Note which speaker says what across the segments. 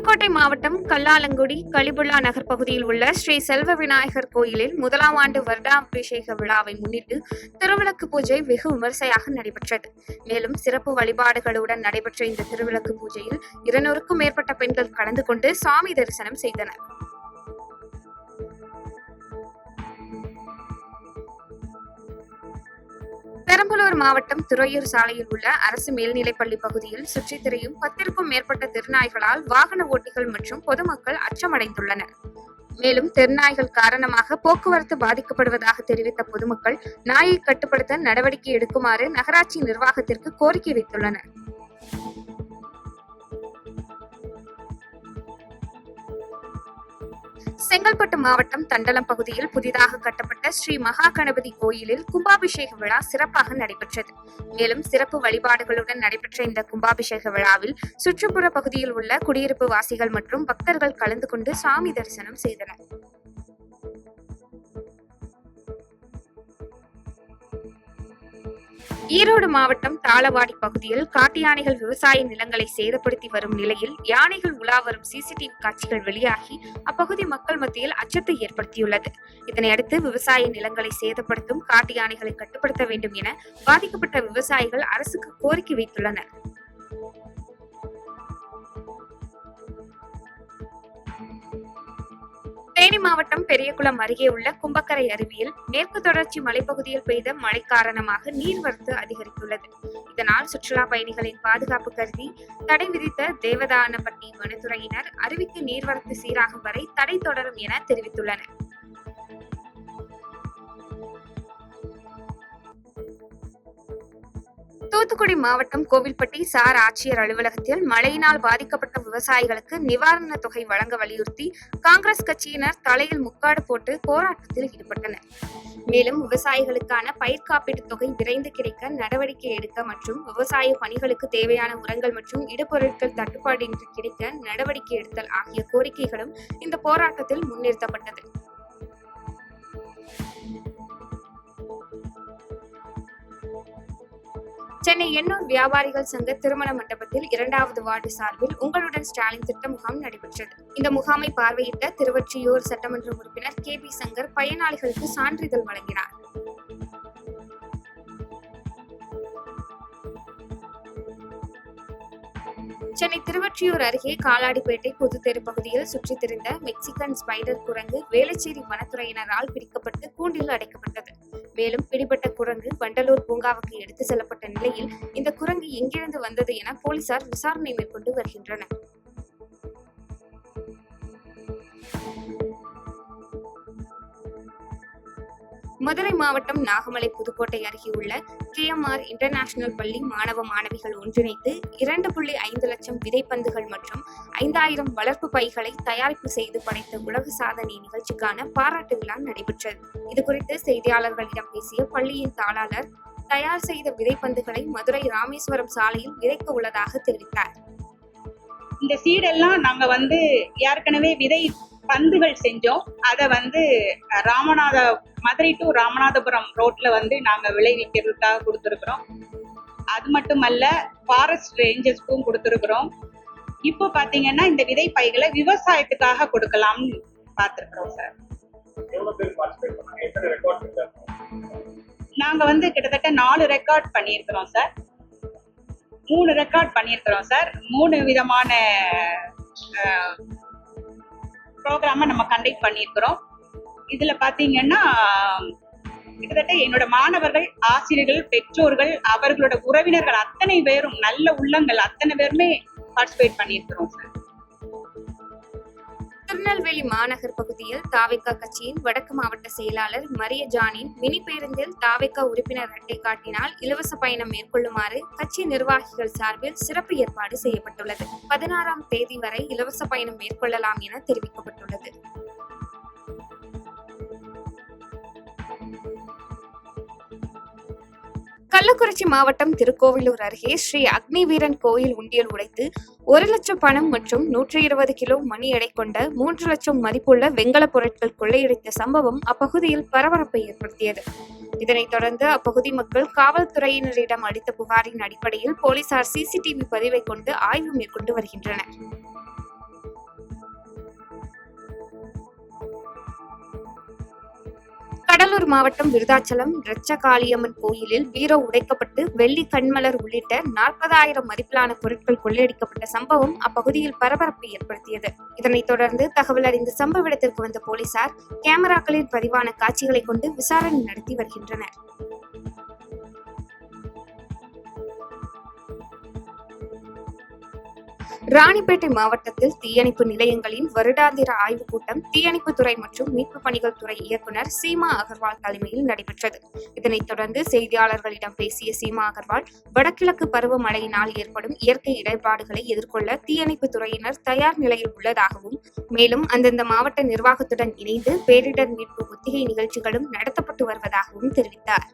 Speaker 1: புதுக்கோட்டை மாவட்டம் கல்லாலங்குடி கலிபுல்லா நகர் பகுதியில் உள்ள ஸ்ரீ செல்வ விநாயகர் கோயிலில் முதலாம் ஆண்டு வருடாபிஷேக விழாவை முன்னிட்டு திருவிளக்கு பூஜை வெகு விமர்சையாக நடைபெற்றது. மேலும் சிறப்பு வழிபாடுகளுடன் நடைபெற்ற இந்த திருவிளக்கு பூஜையில் 200க்கும் மேற்பட்ட பெண்கள் கலந்து கொண்டு சாமி தரிசனம் செய்தனர். பெரம்பலூர் மாவட்டம் துறையூர் சாலையில் உள்ள அரசு மேல்நிலைப்பள்ளி பகுதியில் சுற்றித் திரியும் 10க்கும் மேற்பட்ட தெருநாய்களால் வாகன ஓட்டிகள் மற்றும் பொதுமக்கள் அச்சமடைந்துள்ளனர். மேலும் தெருநாய்கள் காரணமாக போக்குவரத்து பாதிக்கப்படுவதாக தெரிவித்த பொதுமக்கள் நாயை கட்டுப்படுத்த நடவடிக்கை எடுக்குமாறு நகராட்சி நிர்வாகத்திற்கு கோரிக்கை வைத்துள்ளனர். செங்கல்பட்டு மாவட்டம் தண்டலம் பகுதியில் புதிதாக கட்டப்பட்ட ஸ்ரீ மகா கணபதி கோயிலில் கும்பாபிஷேக விழா சிறப்பாக நடைபெற்றது. மேலும் சிறப்பு வழிபாடுகளுடன் நடைபெற்ற இந்த கும்பாபிஷேக விழாவில் சுற்றுப்புற பகுதியில் உள்ள குடியிருப்பு வாசிகள் மற்றும் பக்தர்கள் கலந்து கொண்டு சாமி தரிசனம் செய்தனர். ஈரோடு மாவட்டம் தாளவாடி பகுதியில் காட்டு யானைகள் விவசாய நிலங்களை சேதப்படுத்தி வரும் நிலையில் யானைகள் உலா வரும் சிசிடிவி காட்சிகள் வெளியாகி அப்பகுதி மக்கள் மத்தியில் அச்சத்தை ஏற்படுத்தியுள்ளது. இதனையடுத்து விவசாய நிலங்களை சேதப்படுத்தும் காட்டு யானைகளை கட்டுப்படுத்த வேண்டும் என பாதிக்கப்பட்ட விவசாயிகள் அரசுக்கு கோரிக்கை வைத்துள்ளனர். தேனி மாவட்டம் பெரியகுளம் அருகே உள்ள கும்பக்கரை அருவியில் மேற்கு தொடர்ச்சி மலைப்பகுதியில் பெய்த மழை காரணமாக நீர்வரத்து அதிகரித்துள்ளது. இதனால் சுற்றுலா பயணிகளின் பாதுகாப்பு கருதி தடை விதித்த தேவதானப்பட்டி வனத்துறையினர் அருவிக்கு நீர்வரத்து சீராகும் வரை தடை தொடரும் என தெரிவித்துள்ளனர். தூத்துக்குடி மாவட்டம் கோவில்பட்டி சார் ஆட்சியர் அலுவலகத்தில் மழையினால் பாதிக்கப்பட்ட விவசாயிகளுக்கு நிவாரண தொகை வழங்க வலியுறுத்தி காங்கிரஸ் கட்சியினர் தலையில் முக்காடு போட்டு போராட்டத்தில் ஈடுபட்டனர். மேலும் விவசாயிகளுக்கான பயிர் காப்பீட்டு தொகை விரைந்து கிடைக்க நடவடிக்கை எடுக்க மற்றும் விவசாய பணிகளுக்கு தேவையான உரங்கள் மற்றும் இடுபொருட்கள் தட்டுப்பாடின்றி கிடைக்க நடவடிக்கை எடுத்தல் ஆகிய கோரிக்கைகளும் இந்த போராட்டத்தில் முன்னிறுத்தப்பட்டது. சென்னை எண்ணூர் வியாபாரிகள் சங்க திருமண மண்டபத்தில் 2வது வார்டு சார்பில் உங்களுடன் ஸ்டாலின் திட்ட முகாம் நடைபெற்றது. இந்த முகாமை பார்வையிட்ட திருவொற்றியூர் சட்டமன்ற உறுப்பினர் KB சங்கர் பயனாளிகளுக்கு சான்றிதழ் வழங்கினார். சென்னை திருவொற்றியூர் அருகே காலாடிப்பேட்டை பொதுத்தெரு பகுதியில் சுற்றித் திரிந்த மெக்சிகன் ஸ்பைடர் குரங்கு வேளச்சேரி வனத்துறையினரால் பிடிக்கப்பட்டு கூண்டில் அடைக்கப்பட்டது. மேலும் பிடிபட்ட குரங்கு வண்டலூர் பூங்காவுக்கு எடுத்து செல்லப்பட்ட நிலையில் இந்த குரங்கு எங்கிருந்து வந்தது என போலீசார் விசாரணை மேற்கொண்டு வருகின்றனர். மதுரை மாவட்டம் நாகமலை புதுக்கோட்டை அருகே உள்ள KMR இன்டர்நேஷனல் பள்ளி மாணவ மாணவிகள் ஒன்றிணைந்து 2.5 லட்சம் விதைப்பந்துகள் மற்றும் 5000 வளர்ப்பு பைகளை தயாரிப்பு செய்து படைத்த உலக சாதனை நிகழ்ச்சிக்கான பாராட்டு விழா நடைபெற்றது. இதுகுறித்து செய்தியாளர்களிடம் பேசிய பள்ளியின் தாளாளர் தயார் செய்த விதைப்பந்துகளை மதுரை ராமேஸ்வரம் சாலையில் விதைக்க உள்ளதாக தெரிவித்தார்.
Speaker 2: இந்த சீடெல்லாம் நாங்க ஏற்கனவே விதை பந்துகள் செஞ்சோம். அதை மதுரை டு ராமநாதபுரம் ரோட்ல நாங்க விளைவிக்கிறதுக்காக கொடுத்துருக்குறோம். அது மட்டுமல்ல, ஃபாரஸ்ட் ரேஞ்சர்ஸ்க்கும் கொடுத்துருக்குறோம். இப்போ பாத்தீங்கன்னா இந்த விதை பைகளை விவசாயத்துக்காக கொடுக்கலாம்னு பார்த்துருக்குறோம் சார். நாங்க கிட்டத்தட்ட 4 ரெக்கார்ட் பண்ணியிருக்கிறோம் சார். 3 ரெக்கார்ட் பண்ணியிருக்கிறோம் சார். 3 விதமான ப்ரோக்ராம நம்ம கண்டக்ட் பண்ணியிருக்கிறோம். இதுல பாத்தீங்கன்னா கிட்டத்தட்ட என்னோட மாணவர்கள், ஆசிரியர்கள், பெற்றோர்கள், அவர்களோட உறவினர்கள் அத்தனை பேரும், நல்ல உள்ளங்கள் அத்தனை பேருமே பார்ட்டிசிபேட் பண்ணியிருக்கிறோம் சார்.
Speaker 1: திருநெல்வேலி மாநகர் பகுதியில் தாவேகா கட்சியின் வடக்கு மாவட்ட செயலாளர் மரிய ஜானின் மினி பேருந்தில் தாவேகா உறுப்பினர் அட்டை காட்டினால் இலவச பயணம் மேற்கொள்ளுமாறு கட்சி நிர்வாகிகள் சார்பில் சிறப்பு ஏற்பாடு செய்யப்பட்டுள்ளது. 16ஆம் தேதி வரை இலவச பயணம் மேற்கொள்ளலாம் என தெரிவிக்கப்பட்டுள்ளது. கள்ளக்குறிச்சி மாவட்டம் திருக்கோவிலூர் அருகே ஸ்ரீ அக்னி வீரன் கோயில் உண்டியல் உடைத்து 1 லட்சம் பணம் மற்றும் 120 கிலோ மணி எடை கொண்ட 3 லட்சம் மதிப்புள்ள வெங்கல பொருட்கள் கொள்ளையடித்த சம்பவம் அப்பகுதியில் பரபரப்பை ஏற்படுத்தியது. இதனைத் தொடர்ந்து அப்பகுதி மக்கள் காவல்துறையினரிடம் அளித்த புகாரின் அடிப்படையில் போலீசார் CCTV பதிவை கொண்டு ஆய்வு மேற்கொண்டு வருகின்றனர். கடலூர் மாவட்டம் விருதாச்சலம் இரட்சகாளியம்மன் கோயிலில் பீரோ உடைக்கப்பட்டு வெள்ளி கண்மலர் உள்ளிட்ட 40,000 மதிப்பிலான பொருட்கள் கொள்ளையடிக்கப்பட்ட சம்பவம் அப்பகுதியில் பரபரப்பை ஏற்படுத்தியது. இதனைத் தொடர்ந்து தகவல் அறிந்த சம்பவ இடத்திற்கு வந்த போலீசார் கேமராக்களில் பதிவான காட்சிகளை கொண்டு விசாரணை நடத்தி வருகின்றனர். ராணிப்பேட்டை மாவட்டத்தில் தீயணைப்பு நிலையங்களின் வருடாந்திர ஆய்வுக் கூட்டம் தீயணைப்புத்துறை மற்றும் மீட்பு பணிகள் துறை இயக்குநர் சீமா அகர்வால் தலைமையில் நடைபெற்றது. இதனைத் தொடர்ந்து செய்தியாளர்களிடம் பேசிய சீமா அகர்வால், வடகிழக்கு பருவமழையினால் ஏற்படும் இயற்கை இடர்பாடுகளை எதிர்கொள்ள தீயணைப்பு துறையினர் தயார் நிலையில் உள்ளதாகவும், மேலும் அந்தந்த மாவட்ட நிர்வாகத்துடன் இணைந்து பேரிடர் மீட்பு ஒத்திகை நிகழ்ச்சிகளும் நடத்தப்பட்டு வருவதாகவும் தெரிவித்தார்.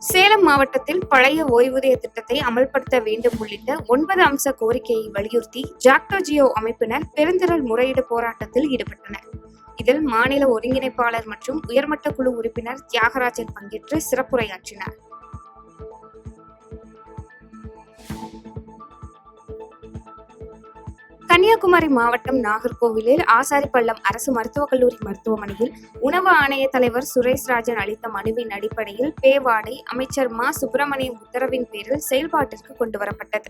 Speaker 1: சேலம் மாவட்டத்தில் பழைய ஓய்வூதிய திட்டத்தை அமல்படுத்த வேண்டும் உள்ளிட்ட 9 அம்ச கோரிக்கையை வலியுறுத்தி ஜாக்டோ ஜியோ அமைப்பினர் பெருந்திரள் முறையீடு போராட்டத்தில் ஈடுபட்டனர். இதில் மாநில ஒருங்கிணைப்பாளர் மற்றும் உயர்மட்ட குழு உறுப்பினர் தியாகராஜன் பங்கேற்று சிறப்புரையாற்றினார். கன்னியாகுமரி மாவட்டம் நாகர்கோவிலில் ஆசாரிப்பள்ளம் அரசு மருத்துவக் கல்லூரி மருத்துவமனையில் உணவு ஆணைய தலைவர் சுரேஷ்ராஜன் அளித்த மனுவின் அடிப்படையில் பேவாடை அமைச்சர் மா சுப்பிரமணியம் உத்தரவின் பேரில் செயல்பாட்டிற்கு கொண்டுவரப்பட்டது.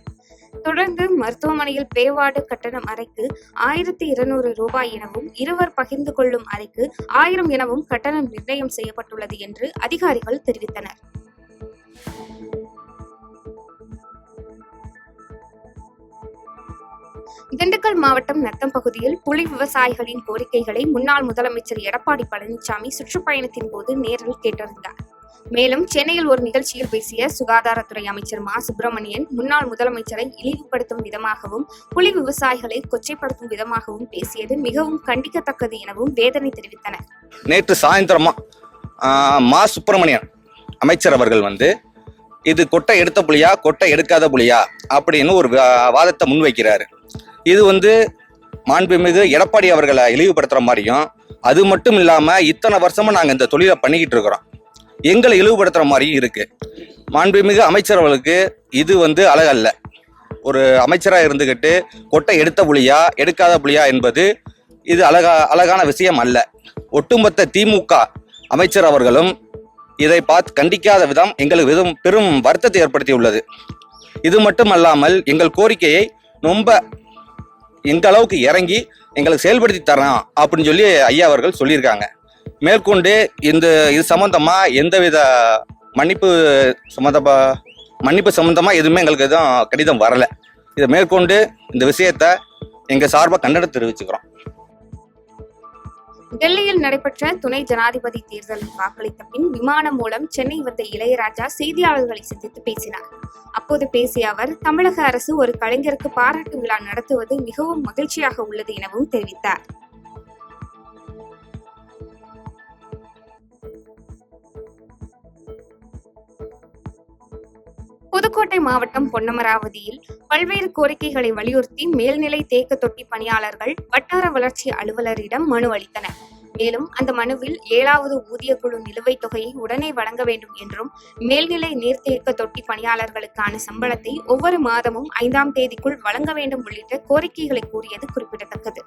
Speaker 1: தொடர்ந்து மருத்துவமனையில் பேவார்டு கட்டணம் அறைக்கு 1,200 ரூபாய் எனவும், இருவர் பகிர்ந்து கொள்ளும் அறைக்கு 1000 எனவும் கட்டணம் நிர்ணயம் செய்யப்பட்டுள்ளது என்று அதிகாரிகள் தெரிவித்தனர். திண்டுக்கல் மாவட்டம் நத்தம் பகுதியில் புலி விவசாயிகளின் கோரிக்கைகளை முன்னாள் முதலமைச்சர் எடப்பாடி பழனிசாமி சுற்றுப்பயணத்தின் போது நேரில் கேட்டறிந்தார். மேலும் சென்னையில் ஒரு நிகழ்ச்சியில் பேசிய சுகாதாரத்துறை அமைச்சர் மா சுப்பிரமணியன், முன்னாள் முதலமைச்சரை இழிவுபடுத்தும் விதமாகவும் புலி விவசாயிகளை கொச்சைப்படுத்தும் விதமாகவும் பேசியது மிகவும் கண்டிக்கத்தக்கது எனவும் வேதனை தெரிவித்தனர்.
Speaker 3: நேற்று சாயந்தரமா மா சுப்பிரமணியன் அமைச்சர் அவர்கள் இது கொட்டை எடுத்த புலியா கொட்டை எடுக்காத புலியா அப்படின்னு ஒரு வாதத்தை முன்வைக்கிறாரு. இது மாண்புமிகு எடப்பாடி அவர்களை இழிவுபடுத்துற மாதிரியும், அது மட்டும் இல்லாம இத்தனை வருஷமா நாங்க இந்த தொழிலை பண்ணிக்கிட்டு இருக்கிறோம், எங்களை இழிவுபடுத்துற மாதிரியும் இருக்கு. மாண்புமிகு அமைச்சர் அவர்களுக்கு இது அழகல்ல. ஒரு அமைச்சரா இருந்துகிட்டு கொட்டை எடுத்த புலியா எடுக்காத புலியா என்பது இது அழகான விஷயம் அல்ல. ஒட்டுமொத்த திமுக அமைச்சர் அவர்களும் இதை பார்த்து கண்டிக்காத விதம் எங்களுக்கு பெரும் வருத்தத்தை ஏற்படுத்தியுள்ளது. இது மட்டும் அல்லாமல் எங்கள் கோரிக்கையை ரொம்ப எங்க அளவுக்கு இறங்கி எங்களுக்கு செயல்படுத்தி தரலாம் அப்படின்னு சொல்லி ஐயா அவர்கள் சொல்லியிருக்காங்க. மேற்கொண்டு இது சம்பந்தமா எந்தவித மன்னிப்பு சம்பந்தமா எதுவுமே எங்களுக்கு எதுவும் கடிதம் வரல. இதை மேற்கொண்டு இந்த விஷயத்த எங்க சார்பாக கண்டனம் தெரிவிச்சுக்கிறோம்.
Speaker 1: டெல்லியில் நடைபெற்ற துணை ஜனாதிபதி தேர்தலில் வாக்களித்த பின் விமானம் மூலம் சென்னை வந்த இளையராஜா செய்தியாளர்களை சந்தித்து பேசினார். அப்போது பேசிய அவர், தமிழக அரசு ஒரு கலைஞருக்கு பாராட்டு விழா நடத்துவது மிகவும் மகிழ்ச்சியாக உள்ளது எனவும் தெரிவித்தார். புதுக்கோட்டை மாவட்டம் பொன்னமராவதியில் பல்வேறு கோரிக்கைகளை வலியுறுத்தி மேல்நிலை தேக்க தொட்டி பணியாளர்கள் வட்டார வளர்ச்சி அலுவலரிடம் மனு அளித்தனர். மேலும் அந்த மனுவில் 7வது ஊதிய குழு நிலுவைத் தொகையை உடனே வழங்க வேண்டும் என்றும், மேல்நிலை நீர்த்தேக்க தொட்டி பணியாளர்களுக்கான சம்பளத்தை ஒவ்வொரு மாதமும் 5ஆம் தேதிக்குள் வழங்க வேண்டும் உள்ளிட்ட கோரிக்கைகளை கூறியது குறிப்பிடத்தக்கது.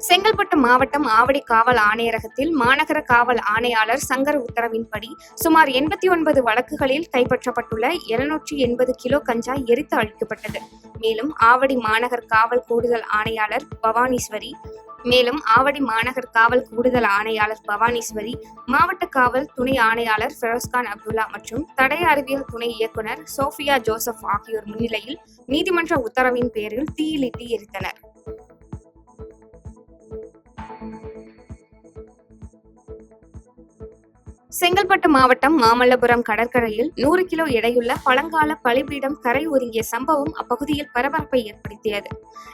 Speaker 1: செங்கல்பட்டு மாவட்டம் ஆவடி காவல் ஆணையரகத்தில் மாநகர காவல் ஆணையாளர் சங்கர் உத்தரவின்படி சுமார் 89 வழக்குகளில் கைப்பற்றப்பட்டுள்ள 280 கிலோ கஞ்சா எரித்து அழிக்கப்பட்டது. மேலும் ஆவடி மாநகர் காவல் கூடுதல் ஆணையாளர் பவானீஸ்வரி, மாவட்ட காவல் துணை ஆணையாளர் ஃபெரோஸ்கான் அப்துல்லா மற்றும் தடய அறிவியல் துணை இயக்குனர் சோஃபியா ஜோசப் ஆகியோர் முன்னிலையில் நீதிமன்ற உத்தரவின் பேரில் தீயிலிட்டு எரித்தனர். செங்கல்பட்டு மாவட்டம் மாமல்லபுரம் கடற்கரையில் 100 கிலோ எடையுள்ள பழங்கால பலிபீடம் கரை ஒதுங்கிய சம்பவம் அப்பகுதியில் பரபரப்பை ஏற்படுத்தியது.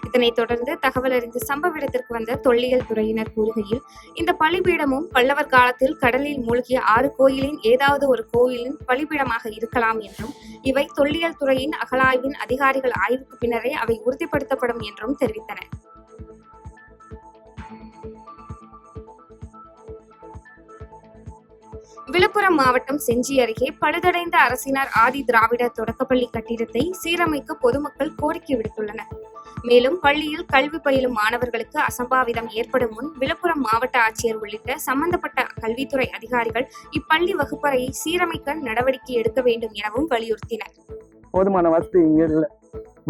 Speaker 1: இதனைத் தொடர்ந்து தகவல் அறிந்து சம்பவ இடத்திற்கு வந்த தொல்லியல் துறையினர் கூறுகையில், இந்த பலிபீடமும் பல்லவர் காலத்தில் கடலில் மூழ்கிய 6 கோயிலின் ஏதாவது ஒரு கோயிலின் பலிபீடமாக இருக்கலாம் என்றும், இவை தொல்லியல் துறையின் அகழாய்வின் அதிகாரிகள் ஆய்வுக்கு பின்னரே அவை உறுதிப்படுத்தப்படும் என்றும் தெரிவித்தனர். விழுப்புரம் மாவட்டம் செஞ்சி அருகே பழுதடைந்த அரசினர் ஆதி திராவிட தொடக்கப்பள்ளி கட்டிடத்தை சீரமைக்க பொதுமக்கள் கோரிக்கை விடுத்துள்ளனர். மேலும் பள்ளியில் கல்வி பயிலும் மாணவர்களுக்கு அசம்பாவிதம் ஏற்படும் முன் விழுப்புரம் மாவட்ட ஆட்சியர் உள்ளிட்ட சம்பந்தப்பட்ட கல்வித்துறை அதிகாரிகள் இப்பள்ளி வகுப்பறையை சீரமைக்க நடவடிக்கை எடுக்க வேண்டும் எனவும் வலியுறுத்தினர்.
Speaker 4: போதுமான வசதி இங்கே இல்லை.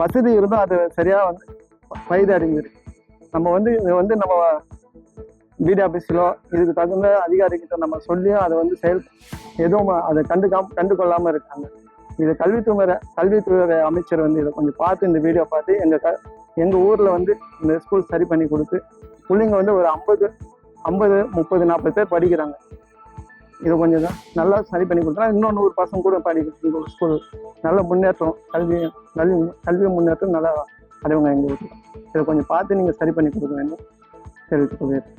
Speaker 4: வசதி இருந்தும் அது சரியா வயது அறிஞர் நம்ம நம்ம பிடி ஆஃபீஸிலோ இதுக்கு தகுந்த அதிகாரிகிட்ட நம்ம சொல்லியும் அதை எதுவும் அதை கண்டுகொள்ளாம இருக்காங்க. இது கல்வித்துறை அமைச்சர் இதை கொஞ்சம் பார்த்து இந்த வீடியோ பார்த்து எங்க ஊர்ல இந்த ஸ்கூல் சரி பண்ணி கொடுத்து பிள்ளைங்க ஒரு 50-30-40 பேர் படிக்கிறாங்க. இதை கொஞ்சம் நல்லா சரி பண்ணி கொடுத்தா இன்னும் 100 பசங்க கூட படிக்கிற ஸ்கூல் நல்ல முன்னேற்றம், கல்வி முன்னேற்றம் நல்லா அடைவங்க எங்க ஊர்ல. இதை கொஞ்சம் பார்த்து நீங்க சரி பண்ணி கொடுக்க வேண்டும் தெரிவித்துக்.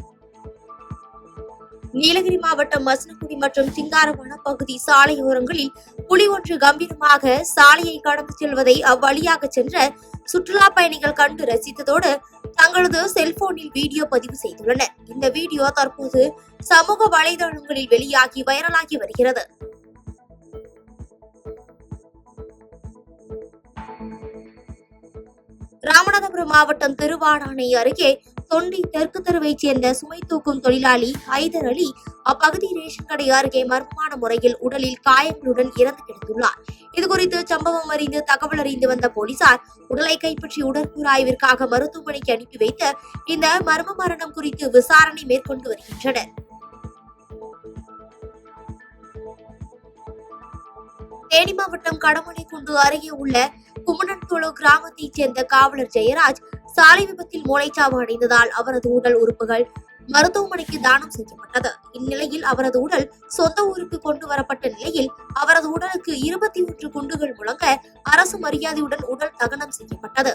Speaker 5: நீலகிரி மாவட்டம் மசனகுடி மற்றும் சிங்காரவன பகுதி சாலையோரங்களில் புலி ஒன்று கம்பீரமாக சாலையை கடந்து செல்வதை அவ்வழியாக சென்ற சுற்றுலா பயணிகள் கண்டு ரசித்ததோடு தங்களது செல்போனில் வீடியோ பதிவு செய்துள்ளனர். இந்த வீடியோ தற்போது சமூக வலைதளங்களில் வெளியாகி வைரலாகி வருகிறது. ராமநாதபுரம் மாவட்டம் திருவாடானை அருகே தொண்டி தெற்கு தெருவைச் சேர்ந்த சுமை தூக்கும் தொழிலாளி ஹைதர் அலி அப்பகுதி ரேஷன் கடை அருகே மர்மமான முறையில் உடலில் காயங்களுடன் இறந்து கிடந்துள்ளார். இதுகுறித்து சம்பவம் அறிந்து தகவல் அறிந்து வந்த போலீசார் உடலை கைப்பற்றி உடற்கூறாய்விற்காக மருத்துவமனைக்கு அனுப்பி வைத்து இந்த மர்ம மரணம் குறித்து விசாரணை மேற்கொண்டு வருகின்றனர். தேனி மாவட்டம் கடமலைக்குண்டு அருகே உள்ள குமணன்தோளு கிராமத்தைச் சேர்ந்த காவலர் ஜெயராஜ் சாலை விபத்தில் மூளைச்சாவு அடைந்ததால் அவரது உடல் உறுப்புகள் மருத்துவமனைக்கு தானம் செய்யப்பட்டது. இந்நிலையில் அவரது உடல் சொந்த ஊருக்கு கொண்டு வரப்பட்ட நிலையில் அவரது உடலுக்கு 21 குண்டுகள் முழங்க அரசு மரியாதையுடன் உடல் தகனம் செய்யப்பட்டது.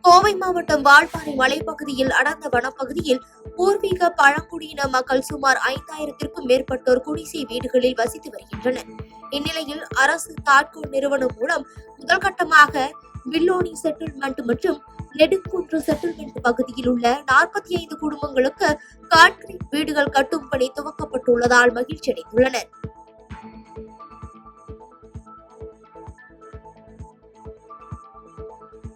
Speaker 5: கோவை மாவட்டம் வால்பாறை மலைப்பகுதியில் அடர்ந்த வனப்பகுதியில் பூர்வீக பழங்குடியின மக்கள் சுமார் 5000த்திற்கும் மேற்பட்டோர் குடிசை வீடுகளில் வசித்து வருகின்றனர். இந்நிலையில் அரசு தாட்கோ நிறுவனம் மூலம் முதல்கட்டமாக வில்லோனி செட்டில்மெண்ட் மற்றும் நெடுங்குன்று செட்டில்மெண்ட் பகுதியில் உள்ள 45 குடும்பங்களுக்கு கான்கிரீட் வீடுகள் கட்டும் பணி துவக்கப்பட்டுள்ளதால் மகிழ்ச்சி அடைந்துள்ளனர்.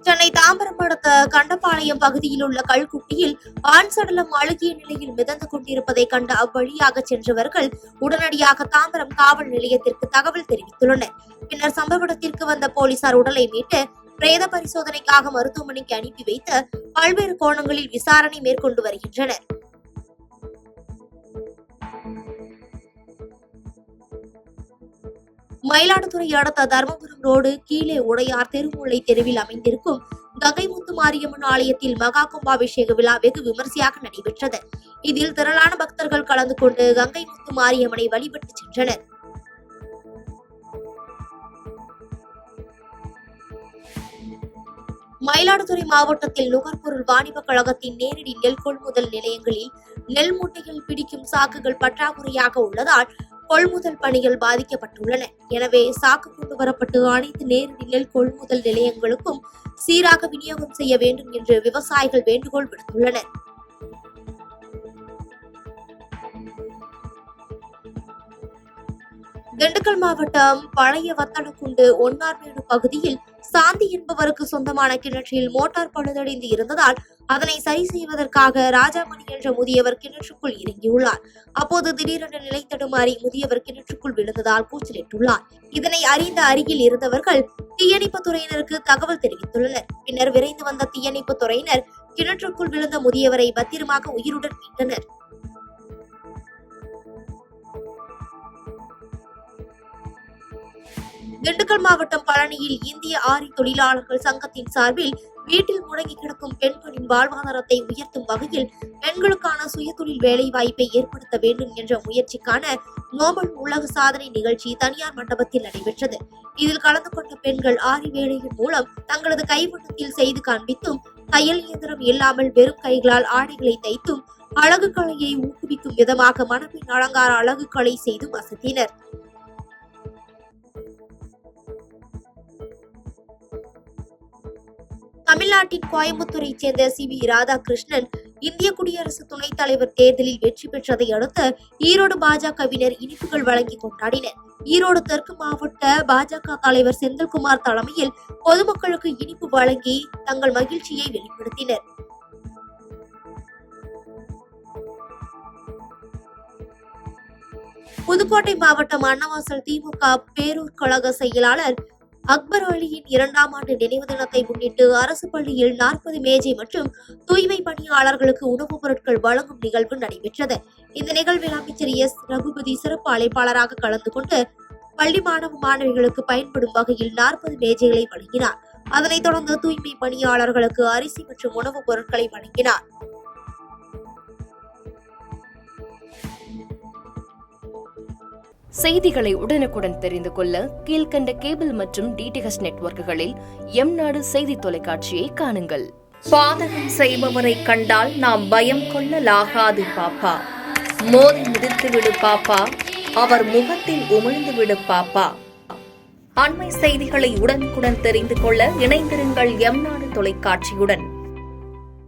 Speaker 5: சென்னை தாம்பரம் அடுத்த கண்டபாளையம் பகுதியில் உள்ள கல்குட்டியில் ஆண் சடலம் அழுகிய நிலையில் மிதந்து கொண்டிருப்பதை கண்ட அவ்வழியாக சென்றவர்கள் உடனடியாக தாம்பரம் காவல் நிலையத்திற்கு தகவல் தெரிவித்துள்ளனர். பின்னர் சம்பவ இடத்திற்கு வந்த போலீசார் உடலை மீட்டு பிரேத பரிசோதனைக்காக மருத்துவமனைக்கு அனுப்பி வைத்து பல்வேறு கோணங்களில் விசாரணை மேற்கொண்டு வருகின்றனர். மயிலாடுதுறை அடுத்த தர்மபுரம் ரோடு கீழே உடையார் திருமுல்லை தெருவில் அமைந்திருக்கும் கங்கை முத்து மாரியம்மன் ஆலயத்தில் மகா கும்பாபிஷேக விழா வெகு விமர்சையாக நடைபெற்றது. இதில் திரளான பக்தர்கள் கலந்து கொண்டு கங்கை முத்து மாரியம்மனை வழிபட்டு சென்றனர். மயிலாடுதுறை மாவட்டத்தில் நுகர்பொருள் வாணிப கழகத்தின் நேரடி நெல் கொள்முதல் நிலையங்களில் நெல் மூட்டைகள் பிடிக்கும் சாக்குகள் பற்றாக்குறையாக உள்ளதால் கொள்முதல் பணிகள் பாதிக்கப்பட்டுள்ளன. எனவே சாக்கு கொண்டு வரப்பட்டு அனைத்து நேரடி நெல் கொள்முதல் நிலையங்களுக்கும் சீராக விநியோகம் செய்ய வேண்டும் என்று விவசாயிகள் வேண்டுகோள் விடுத்துள்ளனர். திண்டுக்கல் மாவட்டம் பழைய வத்தலக்குண்டு ஒன்னார்மேடு பகுதியில் சாந்தி என்பவருக்கு சொந்தமான கிணற்றில் மோட்டார் பழுதடைந்து இருந்ததால் அதனை சரி செய்வதற்காக ராஜாமணி என்ற முதியவர் கிணற்றுக்குள் இறங்கியுள்ளார். அப்போது திடீரென நிலை தடுமாறி முதியவர் கிணற்றுக்குள் விழுந்ததால் கூச்சலிட்டுள்ளார். இதனை அறிந்த அருகில் இருந்தவர்கள் தீயணைப்பு துறையினருக்கு தகவல் தெரிவித்துள்ளனர். பின்னர் விரைந்து வந்த தீயணைப்பு துறையினர் கிணற்றுக்குள் விழுந்த முதியவரை பத்திரமாக உயிருடன் மீட்டனர். திண்டுக்கல் மாவட்டம் பழனியில் இந்திய ஆரி தொழிலாளர்கள் சங்கத்தின் சார்பில் வீட்டில் முடங்கி கிடக்கும் பெண்களின் வாழ்வாதாரத்தை உயர்த்தும் வகையில் பெண்களுக்கான சுயதொழில் வேலை வாய்ப்பை ஏற்படுத்த வேண்டும் என்ற முயற்சிக்கான நோபல் உலக சாதனை நிகழ்ச்சி தனியார் மண்டபத்தில் நடைபெற்றது. இதில் கலந்து கொண்ட பெண்கள் ஆரி வேலையின் மூலம் தங்களது கைவண்ணத்தில் செய்து காண்பித்தும் தையல் இயந்திரம் இல்லாமல் வெறும் கைகளால் ஆடைகளை தைத்தும் அழகு கலையை ஊக்குவிக்கும் விதமாக மணப்பெண் அலங்கார அழகு கலை செய்து அசத்தினர். தமிழ்நாட்டின் கோயம்புத்தூரைச் சேர்ந்த சி.வி. ராதாகிருஷ்ணன் இந்திய குடியரசு துணைத் தலைவர் தேர்தலில் வெற்றி பெற்றதை அடுத்து ஈரோடு பாஜகவினர் இனிப்புகள் வழங்கி கொண்டாடினர். ஈரோடு தெற்கு மாவட்ட பாஜக தலைவர் செந்தில்குமார் தலைமையில் பொதுமக்களுக்கு இனிப்பு வழங்கி தங்கள் மகிழ்ச்சியை வெளிப்படுத்தினர். புதுக்கோட்டை மாவட்டம் அன்னவாசல் திமுக பேரூர் கழக செயலாளர் அக்பர் அலியின் 2ஆம் ஆண்டு நினைவு தினத்தை முன்னிட்டு அரசு பள்ளியில் 40 மேஜை மற்றும் தூய்மை பணியாளர்களுக்கு உணவுப் பொருட்கள் வழங்கும் நிகழ்வு நடைபெற்றது. இந்த நிகழ்வில் அமைச்சர் எஸ். ரகுபதி சிறப்பு அழைப்பாளராக கலந்து கொண்டு பள்ளி மாணவ மாணவிகளுக்கு பயன்படும் வகையில் 40 மேஜைகளை வழங்கினார். அதனைத் தொடர்ந்து தூய்மை பணியாளர்களுக்கு அரிசி மற்றும் உணவுப் பொருட்களை வழங்கினார்.
Speaker 6: செய்திகளை உடனுக்குடன் தெரிந்து கொள்ள கீழ்கண்ட கேபிள் மற்றும் டிடிஎச் நெட்வொர்க்குகளில் எம்நாடு செய்தி தொலைக்காட்சியை காணுங்கள்.
Speaker 7: பாதகம் செய்பவரை கண்டால் நாம் பயம் கொள்ளலாகாது பாப்பா. மோதி மிதித்துவிடு பாப்பா, அவர் முகத்தில் உமிழ்ந்து விடு பாப்பா. அண்மை செய்திகளை உடனுக்குடன் தெரிந்து கொள்ள இணைந்திருங்கள் எம்நாடு தொலைக்காட்சியுடன்.